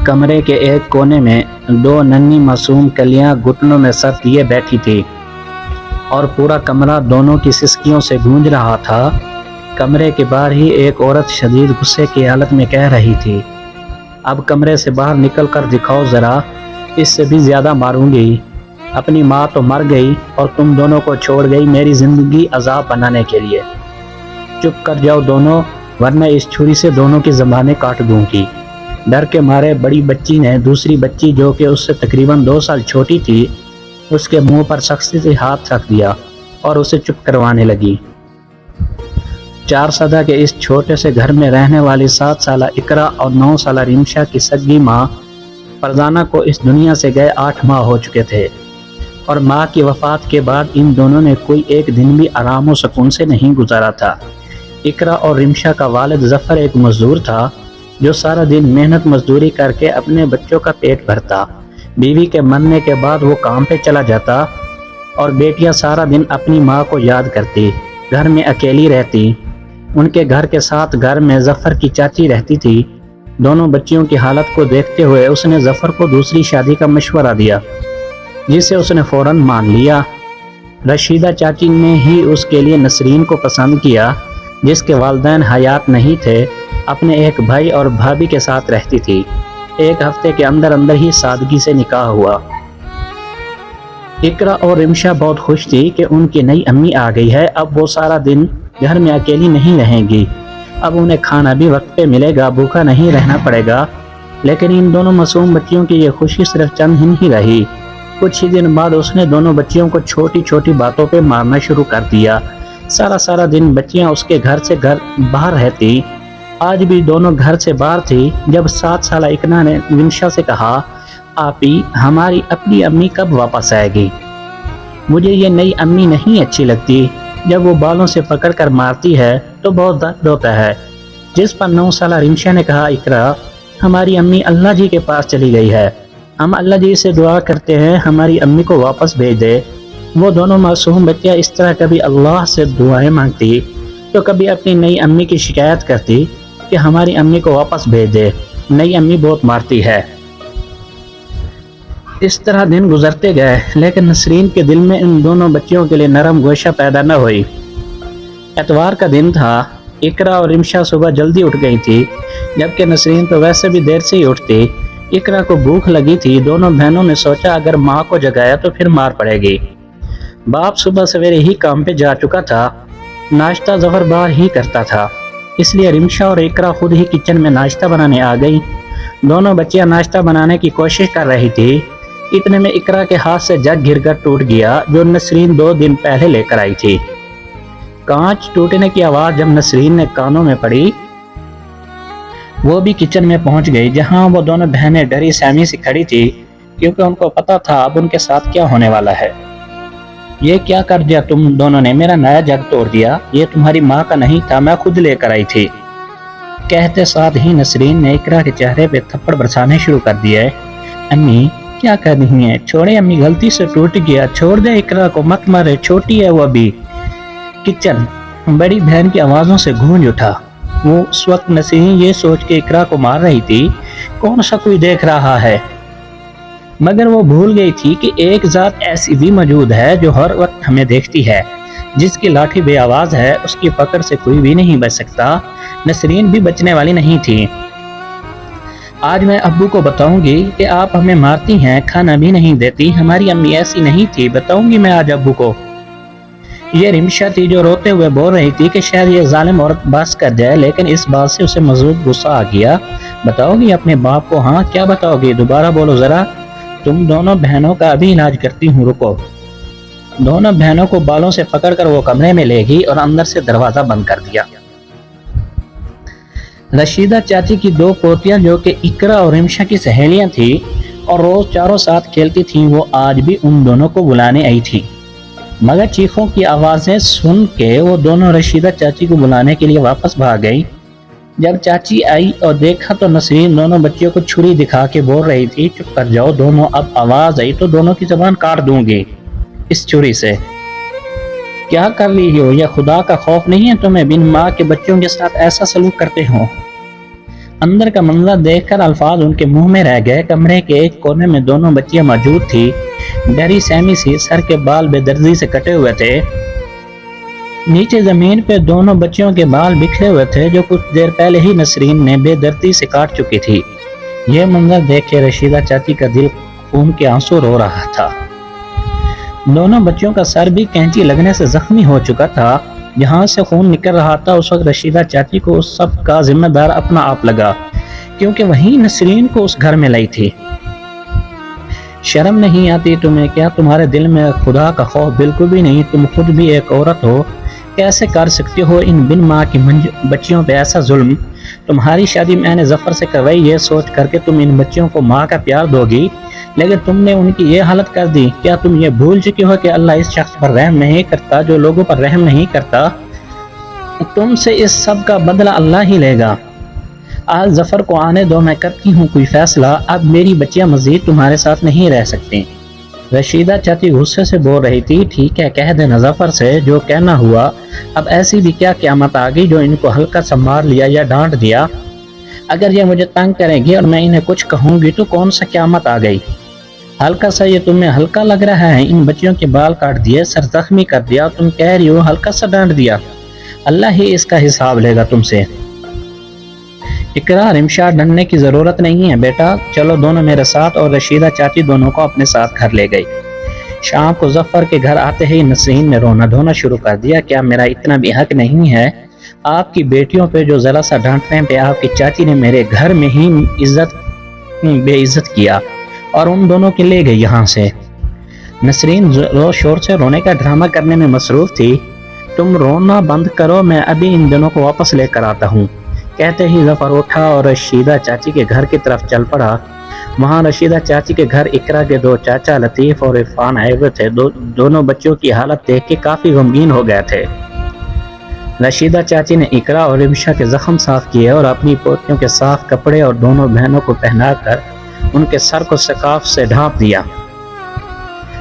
کمرے کے ایک کونے میں دو ننھی معصوم کلیاں گھٹنوں میں سر دیے بیٹھی تھی اور پورا کمرہ دونوں کی سسکیوں سے گونج رہا تھا۔ کمرے کے باہر ہی ایک عورت شدید غصے کی حالت میں کہہ رہی تھی، اب کمرے سے باہر نکل کر دکھاؤ ذرا، اس سے بھی زیادہ ماروں گی۔ اپنی ماں تو مر گئی اور تم دونوں کو چھوڑ گئی میری زندگی عذاب بنانے کے لیے۔ چپ کر جاؤ دونوں، ورنہ اس چھری سے دونوں کی زبانیں کاٹ دوں گی۔ ڈر کے مارے بڑی بچی نے دوسری بچی جو کہ اس سے تقریباً 2 سال چھوٹی تھی، اس کے منہ پر سختی سے ہاتھ رکھ دیا اور اسے چپ کروانے لگی۔ 4 صدہ کے اس چھوٹے سے گھر میں رہنے والی 7 سالہ اقرا اور 9 سالہ رمشا کی سگی ماں فرزانہ کو اس دنیا سے گئے 8 ماہ ہو چکے تھے، اور ماں کی وفات کے بعد ان دونوں نے کوئی ایک دن بھی آرام و سکون سے نہیں گزارا تھا۔ اقرا اور رمشا کا والد ظفر ایک مزدور تھا جو سارا دن محنت مزدوری کر کے اپنے بچوں کا پیٹ بھرتا۔ بیوی کے مرنے کے بعد وہ کام پہ چلا جاتا اور بیٹیاں سارا دن اپنی ماں کو یاد کرتی، گھر میں اکیلی رہتی۔ ان کے گھر کے ساتھ گھر میں ظفر کی چاچی رہتی تھی۔ دونوں بچیوں کی حالت کو دیکھتے ہوئے اس نے ظفر کو دوسری شادی کا مشورہ دیا، جسے اس نے فوراً مان لیا۔ رشیدہ چاچی نے ہی اس کے لیے نسرین کو پسند کیا، جس کے والدین حیات نہیں تھے، اپنے ایک بھائی اور بھابھی کے ساتھ رہتی تھی۔ 1 ہفتے کے اندر ہی سادگی سے نکاح ہوا۔ اقرا اور رمشا بہت خوش تھی کہ ان کی نئی امی آ گئی ہے، اب وہ سارا دن گھر میں اکیلی نہیں رہیں گی، اب انہیں کھانا بھی وقت پہ ملے گا، بھوکا نہیں رہنا پڑے گا۔ لیکن ان دونوں معصوم بچیوں کی یہ خوشی صرف چند دن ہی رہی۔ کچھ ہی دن بعد اس نے دونوں بچیوں کو چھوٹی چھوٹی باتوں پہ مارنا شروع کر دیا۔ سارا دن بچیاں اس کے گھر سے باہر رہتی۔ آج بھی دونوں گھر سے باہر تھی جب 7 سالہ اقرا نے رمشا سے کہا، آپی ہماری اپنی امی کب واپس آئے گی؟ مجھے یہ نئی امی نہیں اچھی لگتی، جب وہ بالوں سے پکڑ کر مارتی ہے تو بہت درد ہوتا ہے۔ جس پر 9 سالہ رمشا نے کہا، اقرا ہماری امی اللہ جی کے پاس چلی گئی ہے، ہم اللہ جی سے دعا کرتے ہیں ہماری امی کو واپس بھیج دے۔ وہ دونوں معصوم بچیاں اس طرح کبھی اللہ سے دعائیں مانگتی تو کبھی اپنی نئی امی کی شکایت کرتی کہ ہماری امی کو واپس بھیج دے، نئی امی بہت مارتی ہے۔ اس طرح دن گزرتے گئے، لیکن نسرین کے دل میں ان دونوں بچیوں کے لیے نرم گوشہ پیدا نہ ہوئی۔ اتوار کا دن تھا۔ اقرا اور رمشا صبح جلدی اٹھ گئی تھی، جبکہ نسرین تو ویسے بھی دیر سے ہی اٹھتی۔ اقرا کو بھوک لگی تھی۔ دونوں بہنوں نے سوچا اگر ماں کو جگایا تو پھر مار پڑے گی۔ باپ صبح سویرے ہی کام پہ جا چکا تھا، ناشتہ ظفر باہر ہی کرتا تھا، اس لیے رمشا اور اقرا خود ہی کچن میں ناشتہ بنانے آ گئی۔ دونوں بچیاں ناشتہ بنانے کی کوشش کر رہی تھی، اتنے میں اقرا کے ہاتھ سے جگ گر کر ٹوٹ گیا جو نسرین 2 دن پہلے لے کر آئی تھی۔ کانچ ٹوٹنے کی آواز جب نسرین نے کانوں میں پڑی، وہ بھی کچن میں پہنچ گئی، جہاں وہ دونوں بہنیں ڈری سہمی سے کھڑی تھی، کیونکہ ان کو پتا تھا اب ان کے ساتھ کیا ہونے والا ہے۔ یہ کیا کر دیا تم دونوں نے؟ میرا نیا جگ توڑ دیا، یہ تمہاری ماں کا نہیں تھا، میں خود لے کر آئی تھی۔ کہتے ساتھ ہی نسرین نے اقرا کے چہرے پہ تھپڑ برسانے شروع کر دیے۔ امی کیا کر رہی ہیں؟ چھوڑے امی، غلطی سے ٹوٹ گیا، چھوڑ دے اقرا کو، مت مارے، چھوٹی ہے وہ ابھی۔ کچن بڑی بہن کی آوازوں سے گونج اٹھا۔ وہ اس وقت نسرین یہ سوچ کے اقرا کو مار رہی تھی، کون سا کوئی دیکھ رہا ہے، مگر وہ بھول گئی تھی کہ ایک ذات ایسی بھی موجود ہے جو ہر وقت ہمیں دیکھتی ہے، جس کی لاٹھی بے آواز ہے، اس کی پکڑ سے کوئی بھی نہیں بچ سکتا۔ نسرین بھی بچنے والی نہیں تھی۔ آج میں ابو کو بتاؤں گی کہ آپ ہمیں مارتی ہیں، کھانا بھی نہیں دیتی، ہماری امی ایسی نہیں تھی، بتاؤں گی میں آج ابو کو۔ یہ رمشا تھی جو روتے ہوئے بول رہی تھی کہ شاید یہ ظالم عورت بس کر جائے، لیکن اس بات سے اسے مضبوط غصہ آ گیا۔ بتاؤ گی اپنے باپ کو؟ ہاں کیا بتاؤ گی؟ دوبارہ بولو ذرا۔ تم دونوں بہنوں کا ابھی علاج کرتی ہوں، رکو۔ دونوں بہنوں کو بالوں سے پکڑ کر وہ کمرے میں لے گئی اور اندر سے دروازہ بند کر دیا۔ رشیدہ چاچی کی 2 پوتیاں جو کہ اقرا اور رمشا کی سہیلیاں تھیں اور روز چاروں ساتھ کھیلتی تھیں، وہ آج بھی ان دونوں کو بلانے آئی تھی، مگر چیخوں کی آوازیں سن کے وہ دونوں رشیدہ چاچی کو بلانے کے لیے واپس بھاگ گئی۔ جب چاچی آئی اور دیکھا تو نسرین دونوں بچیوں کو چھری دکھا کے بول رہی تھی، چپ کر جاؤ دونوں، اب آواز آئی تو دونوں کی زبان کاٹ دوں گی اس چھری سے۔ کیا کر لی ہو؟ یا خدا کا خوف نہیں ہے تمہیں؟ بن ماں کے بچوں کے ساتھ ایسا سلوک کرتے ہو؟ اندر کا منظر دیکھ کر الفاظ ان کے منہ میں رہ گئے۔ کمرے کے ایک کونے میں دونوں بچیاں موجود تھی، ڈری سہمی سی، سر کے بال بے دردی سے کٹے ہوئے تھے۔ نیچے زمین پہ دونوں بچیوں کے بال بکھرے ہوئے تھے جو کچھ دیر پہلے ہی نسرین نے بے دردی سے کاٹ چکی تھی۔ یہ منظر دیکھ کے رشیدہ چاچی کا دل خون کے آنسو رو رہا تھا۔ دونوں بچیوں کا سر بھی کینچی لگنے سے زخمی ہو چکا تھا۔ جہاں سے خون نکل رہا تھا اس وقت رشیدہ چاچی کو اس سب کا ذمہ دار اپنا آپ لگا، کیونکہ وہی نسرین کو اس گھر میں لائی تھی۔ شرم نہیں آتی تمہیں؟ کیا تمہارے دل میں خدا کا خوف بالکل بھی نہیں؟ تم خود بھی ایک عورت ہو، کیسے کر سکتے ہو ان بن ماں کی بچیوں پہ ایسا ظلم؟ تمہاری شادی میں نے ظفر سے کروائی یہ سوچ کر کے تم ان بچیوں کو ماں کا پیار دو گی، لیکن تم نے ان کی یہ حالت کر دی۔ کیا تم یہ بھول چکی ہو کہ اللہ اس شخص پر رحم نہیں کرتا جو لوگوں پر رحم نہیں کرتا؟ تم سے اس سب کا بدلہ اللہ ہی لے گا۔ آج ظفر کو آنے دو، میں کرتی ہوں کوئی فیصلہ۔ اب میری بچیاں مزید تمہارے ساتھ نہیں رہ سکتی۔ رشیدہ چاچی غصے سے بول رہی تھی، ٹھیک ہے کہہ دینا ظفر سے جو کہنا ہوا۔ اب ایسی بھی کیا قیامت آ گئی جو ان کو ہلکا سا مار لیا یا ڈانٹ دیا؟ اگر یہ مجھے تنگ کریں گی اور میں انہیں کچھ کہوں گی تو کون سا قیامت آ گئی؟ ہلکا سا یہ تمہیں ہلکا لگ رہا ہے؟ ان بچیوں کے بال کاٹ دیے، سر زخمی کر دیا، تم کہہ رہی ہو ہلکا سا ڈانٹ دیا؟ اللہ ہی اس کا حساب لے گا تم سے۔ اقرا، رمشا، ڈرنے کی ضرورت نہیں ہے بیٹا، چلو دونوں میرے ساتھ۔ اور رشیدہ چاچی دونوں کو اپنے ساتھ گھر لے گئی۔ شام کو ظفر کے گھر آتے ہی نسرین نے رونا دھونا شروع کر دیا۔ کیا میرا اتنا بھی حق نہیں ہے؟ آپ کی بیٹیوں پہ جو ذرا سا ڈانٹنے پہ آپ کی چاچی نے میرے گھر میں ہی بے عزت کیا اور ان دونوں کے لے گئی یہاں سے۔ نسرین زور شور سے رونے کا ڈرامہ کرنے میں مصروف تھی۔ تم رونا بند کرو، میں ابھی ان دونوں کو واپس لے کر آتا ہوں۔ کہتے ہی ظفر اٹھا اور رشیدہ چاچی کے گھر کی طرف چل پڑا۔ وہاں رشیدہ چاچی کے گھر اقرا کے دو چاچا لطیف اور عرفان آئے ہوئے تھے۔ دونوں بچوں کی حالت دیکھ کے کافی غمگین ہو گئے تھے۔ رشیدہ چاچی نے اقرا اور رمشا کے زخم صاف کیے اور اپنی پوتیوں کے صاف کپڑے اور دونوں بہنوں کو پہنا کر ان کے سر کو سکاف سے ڈھانپ دیا۔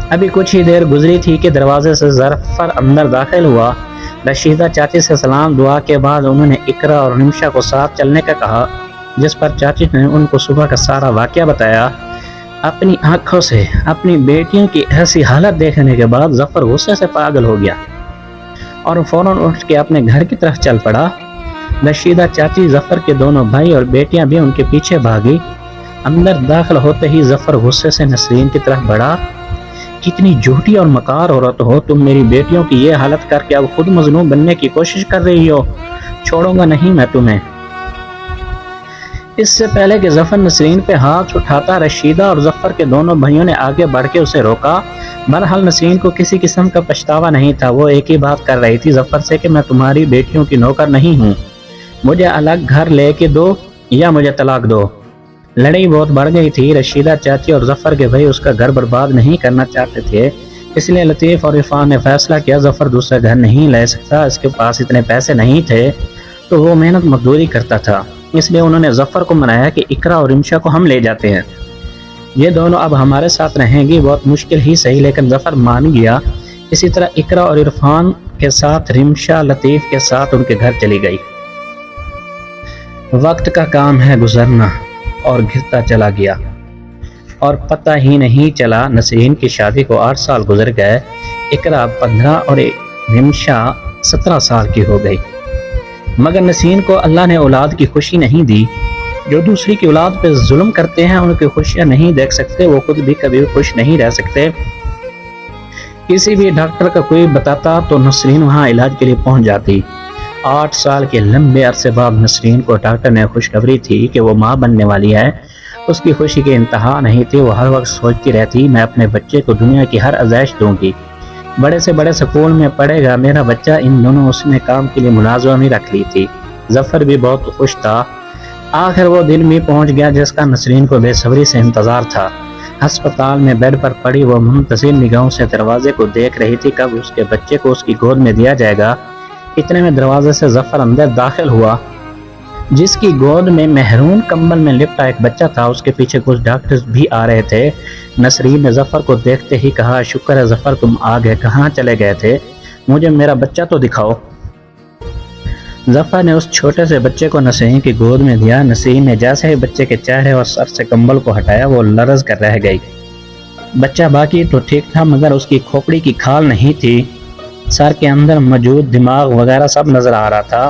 ابھی کچھ ہی دیر گزری تھی کہ دروازے سے ظفر اندر داخل ہوا۔ رشیدہ چاچی سے سلام دعا کے بعد انہوں نے اقرا اور رمشا کو ساتھ چلنے کا کہا، جس پر چاچی نے ان کو صبح کا سارا واقعہ بتایا۔ اپنی آنکھوں سے اپنی بیٹیوں کی ایسی حالت دیکھنے کے بعد ظفر غصے سے پاگل ہو گیا اور فوراً اٹھ کے اپنے گھر کی طرف چل پڑا۔ رشیدہ چاچی، ظفر کے دونوں بھائی اور بیٹیاں بھی ان کے پیچھے بھاگی۔ اندر داخل ہوتے ہی ظفر غصے سے نسرین کی طرف بڑھا۔ کتنی جھوٹی اور مکار عورت ہو تم، میری بیٹیوں کی یہ حالت کر کے اب خود مظلوم بننے کی کوشش کر رہی ہو، چھوڑوں گا نہیں میں تمہیں۔ اس سے پہلے کہ ظفر نسرین پہ ہاتھ اٹھاتا، رشیدہ اور ظفر کے دونوں بھائیوں نے آگے بڑھ کے اسے روکا۔ بہرحال نسرین کو کسی قسم کا پچھتاوا نہیں تھا۔ وہ ایک ہی بات کر رہی تھی ظفر سے کہ میں تمہاری بیٹیوں کی نوکر نہیں ہوں، مجھے الگ گھر لے کے دو یا مجھے طلاق دو۔ لڑائی بہت بڑھ گئی تھی۔ رشیدہ چاچی اور ظفر کے بھائی اس کا گھر برباد نہیں کرنا چاہتے تھے، اس لیے لطیف اور عرفان نے فیصلہ کیا ظفر دوسرا گھر نہیں لے سکتا، اس کے پاس اتنے پیسے نہیں تھے تو وہ محنت مزدوری کرتا تھا، اس لیے انہوں نے ظفر کو منایا کہ اقرا اور رمشا کو ہم لے جاتے ہیں، یہ دونوں اب ہمارے ساتھ رہیں گی۔ بہت مشکل ہی صحیح لیکن ظفر مان گیا۔ اسی طرح اقرا اور عرفان کے ساتھ رمشا لطیف کے ساتھ ان کے گھر چلی گئی۔ وقت کا کام ہے گزرنا اور گرتا چلا گیا اور پتہ ہی نہیں چلا نسرین کی شادی کو 8 سال گزر گئے۔ اقرا 15 اور رمشا 17 سال کی ہو گئی، مگر نسرین کو اللہ نے اولاد کی خوشی نہیں دی۔ جو دوسری کی اولاد پہ ظلم کرتے ہیں ان کی خوشیاں نہیں دیکھ سکتے، وہ خود بھی کبھی خوش نہیں رہ سکتے۔ کسی بھی ڈاکٹر کا کوئی بتاتا تو نسرین وہاں علاج کے لیے پہنچ جاتی۔ 8 سال کے لمبے عرصے بعد نسرین کو ڈاکٹر نے خوشخبری تھی کہ وہ ماں بننے والی ہے۔ اس کی خوشی کے انتہا نہیں تھی۔ وہ ہر وقت سوچتی رہتی، میں اپنے بچے کو دنیا کی ہر آزائش دوں گی، بڑے سے بڑے سکول میں پڑھے گا میرا بچہ۔ ان دونوں اس نے کام کے لیے ملازمت بھی رکھ لی تھی۔ ظفر بھی بہت خوش تھا۔ آخر وہ دن بھی پہنچ گیا جس کا نسرین کو بے صبری سے انتظار تھا۔ ہسپتال میں بیڈ پر پڑی وہ منتظر نگاہوں سے دروازے کو دیکھ رہی تھی، کب اس کے بچے کو اس کی گود میں دیا جائے گا۔ اتنے میں دروازے سے ظفر اندر داخل ہوا، جس کی گود میں محرون کمبل میں لپٹا ایک بچہ تھا۔ اس کے پیچھے کچھ ڈاکٹرز بھی آ رہے تھے۔ نسرین نے ظفر کو دیکھتے ہی کہا، شکر ہے ظفر تم آ گئے، کہاں چلے گئے تھے؟ مجھے میرا بچہ تو دکھاؤ۔ ظفر نے اس چھوٹے سے بچے کو نسرین کی گود میں دیا۔ نسرین نے جیسے ہی بچے کے چہرے اور سر سے کمبل کو ہٹایا وہ لرز کر رہ گئی۔ بچہ باقی تو ٹھیک تھا مگر اس کی کھوپڑی کی کھال نہیں تھی، سر کے اندر موجود دماغ وغیرہ سب نظر آ رہا تھا۔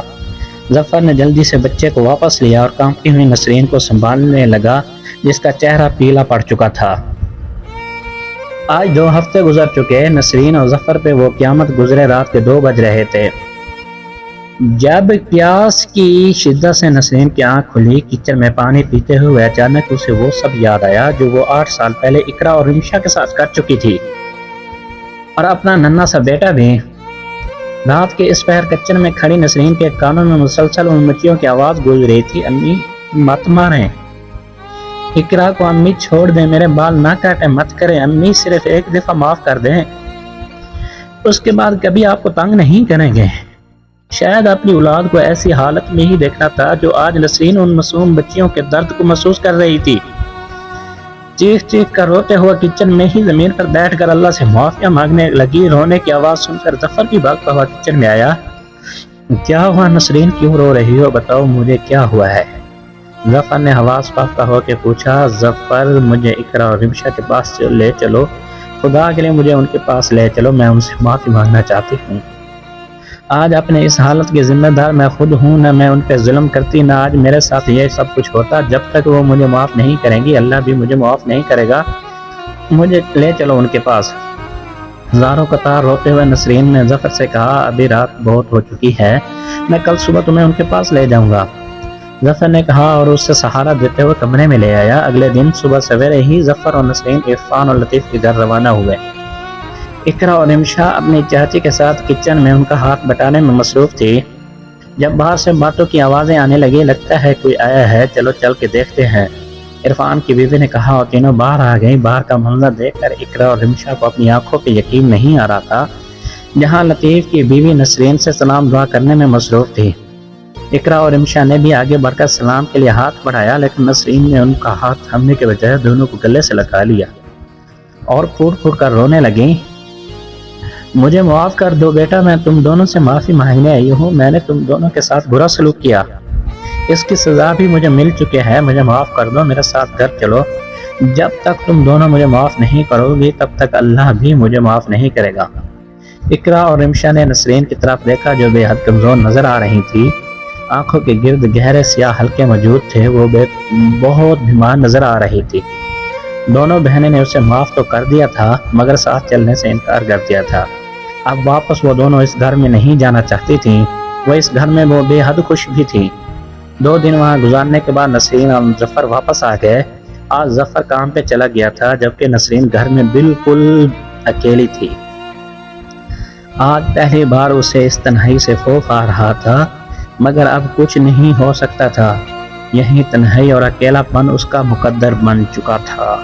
ظفر نے جلدی سے بچے کو واپس لیا اور کانپتی ہوئی نسرین کو سنبھالنے لگا جس کا چہرہ پیلا پڑ چکا تھا۔ آج 2 ہفتے گزر چکے۔ نسرین اور ظفر پہ وہ قیامت گزرے رات کے 2 بج رہے تھے جب پیاس کی شدت سے نسرین کی آنکھ کھلی۔ کچن میں پانی پیتے ہوئے اچانک اسے وہ سب یاد آیا جو وہ 8 سال پہلے اقرا اور رمشا کے ساتھ کر چکی تھی، اور اپنا ننھا سا بیٹا بھی۔ رات کے اس پہر کچن میں کھڑی نسرین کے کانوں میں مسلسل ان بچیوں کی آواز گونج رہی تھی، امی مت ماریں، اقرا کو امی چھوڑ دیں، میرے بال نہ کاٹیں، مت کریں امی، صرف ایک دفعہ معاف کر دیں، اس کے بعد کبھی آپ کو تنگ نہیں کریں گے۔ شاید اپنی اولاد کو ایسی حالت میں ہی دیکھنا تھا جو آج نسرین ان معصوم بچیوں کے درد کو محسوس کر رہی تھی۔ چیخ چیخ کر روتے ہوا کچن میں ہی زمین پر بیٹھ کر اللہ سے معافیا مانگنے لگی۔ رونے کی آواز سن کر ظفر بھی بھاگتا ہوا کچن میں آیا۔ کیا ہوا نسرین، کیوں رو رہی ہو، بتاؤ مجھے کیا ہوا ہے؟ ظفر نے حواس پاکتا ہو کے پوچھا۔ ظفر مجھے اقرا اور رمشا کے پاس لے چلو، خدا کے لیے مجھے ان کے پاس لے چلو، میں ان سے معافی مانگنا چاہتی ہوں۔ آج اپنے اس حالت کے ذمہ دار میں خود ہوں، نہ میں ان پہ ظلم کرتی نہ آج میرے ساتھ یہ سب کچھ ہوتا۔ جب تک وہ مجھے معاف نہیں کریں گی اللہ بھی مجھے معاف نہیں کرے گا، مجھے لے چلو ان کے پاس۔ زاروں قطار روتے ہوئے نسرین نے ظفر سے کہا ابھی رات بہت ہو چکی ہے، میں کل صبح تمہیں ان کے پاس لے جاؤں گا۔ ظفر نے کہا اور اس سے سہارا دیتے ہوئے کمرے میں لے آیا۔ اگلے دن صبح سویرے ہی ظفر اور نسرین عرفان اور لطیف کے گھر روانہ ہوئے۔ اقرا اور رمشا اپنی چاچی کے ساتھ کچن میں ان کا ہاتھ بٹانے میں مصروف تھی۔ جب باہر سے باتوں کی آوازیں آنے لگی، لگتا ہے کوئی آیا ہے، چلو چل کے دیکھتے ہیں، عرفان کی بیوی نے کہا، اور تینوں باہر آ گئیں۔ باہر کا منظر دیکھ کر اقرا اور رمشا کو اپنی آنکھوں پہ یقین نہیں آ رہا تھا۔ جہاں لطیف کی بیوی نسرین سے سلام دعا کرنے میں مصروف تھی، اقرا اور رمشا نے بھی آگے بڑھ کر سلام کے لیے ہاتھ بڑھایا، لیکن نسرین نے ان کا ہاتھ تھامنے کے بجائے دونوں کو گلے سے لگا لیا اور پھوٹ پھوٹ کر رونے لگیں۔ مجھے معاف کر دو بیٹا، میں تم دونوں سے معافی مانگنے آئی ہوں، میں نے تم دونوں کے ساتھ برا سلوک کیا، اس کی سزا بھی مجھے مل چکے ہے، مجھے معاف کر دو، میرے ساتھ گھر چلو۔ جب تک تم دونوں مجھے معاف نہیں کرو گی تب تک اللہ بھی مجھے معاف نہیں کرے گا۔ اقرا اور رمشا نے نسرین کی طرف دیکھا جو بے حد کمزور نظر آ رہی تھی، آنکھوں کے گرد گہرے سیاہ حلقے موجود تھے، وہ بہت بیمار نظر آ رہی تھی۔ دونوں بہنیں نے اسے معاف تو کر دیا تھا مگر ساتھ چلنے سے انکار کر دیا تھا۔ اب واپس وہ دونوں اس گھر میں نہیں جانا چاہتی تھیں، وہ اس گھر میں وہ بے حد خوش بھی تھی۔ 2 دن وہاں گزارنے کے بعد نسرین اور ظفر واپس آ گئے۔ آج ظفر کام پہ چلا گیا تھا جبکہ نسرین گھر میں بالکل اکیلی تھی۔ آج پہلی بار اسے اس تنہائی سے خوف آ رہا تھا مگر اب کچھ نہیں ہو سکتا تھا، یہی تنہائی اور اکیلا پن اس کا مقدر بن چکا تھا۔